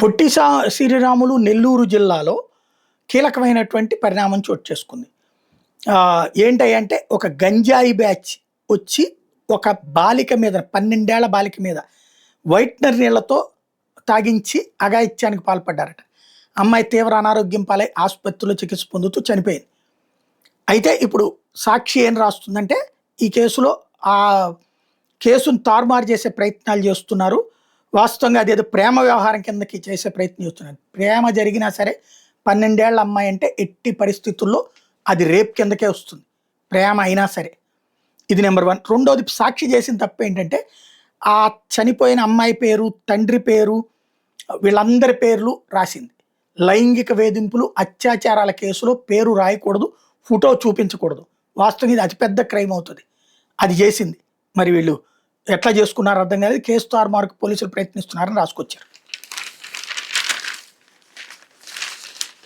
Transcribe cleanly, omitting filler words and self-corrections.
పొట్టి శ్రీరాములు నెల్లూరు జిల్లాలో కీలకమైనటువంటి పరిణామం చోటు చేసుకుంది. ఏంటంటే ఒక గంజాయి బ్యాచ్ వచ్చి ఒక బాలిక మీద 12 ఏళ్ల బాలిక మీద వైట్నర్ నీళ్లతో తాగించి అఘాయిత్యానికి పాల్పడ్డారట. అమ్మాయి తీవ్ర అనారోగ్యం పాలై ఆసుపత్రిలో చికిత్స పొందుతూ చనిపోయింది. అయితే ఇప్పుడు సాక్షి ఏం రాస్తుందంటే ఈ కేసులో ఆ కేసును తారుమారు చేసే ప్రయత్నాలు చేస్తున్నారు. వాస్తవంగా అదేదో ప్రేమ వ్యవహారం కిందకి చేసే ప్రయత్నం చేస్తున్నారు. ప్రేమ జరిగినా సరే 12 ఏళ్ల అమ్మాయి అంటే ఎట్టి పరిస్థితుల్లో అది రేప్ కిందకే వస్తుంది, ప్రేమ అయినా సరే. ఇది నెంబర్ 1. రెండోది, సాక్షి చేసిన తప్పు ఏంటంటే ఆ చనిపోయిన అమ్మాయి పేరు, తండ్రి పేరు, వీళ్ళందరి పేర్లు రాసింది. లైంగిక వేధింపులు, అత్యాచారాల కేసులో పేరు రాయకూడదు, ఫోటో చూపించకూడదు. వాస్తవంగా ఇది అతిపెద్ద క్రైమ్ అవుతుంది. అది చేసింది. మరి వీళ్ళు ఎట్లా చేసుకున్నారో అర్థం కాదు. కేసు తారుమారుకు పోలీసులు ప్రయత్నిస్తున్నారని రాసుకొచ్చారు.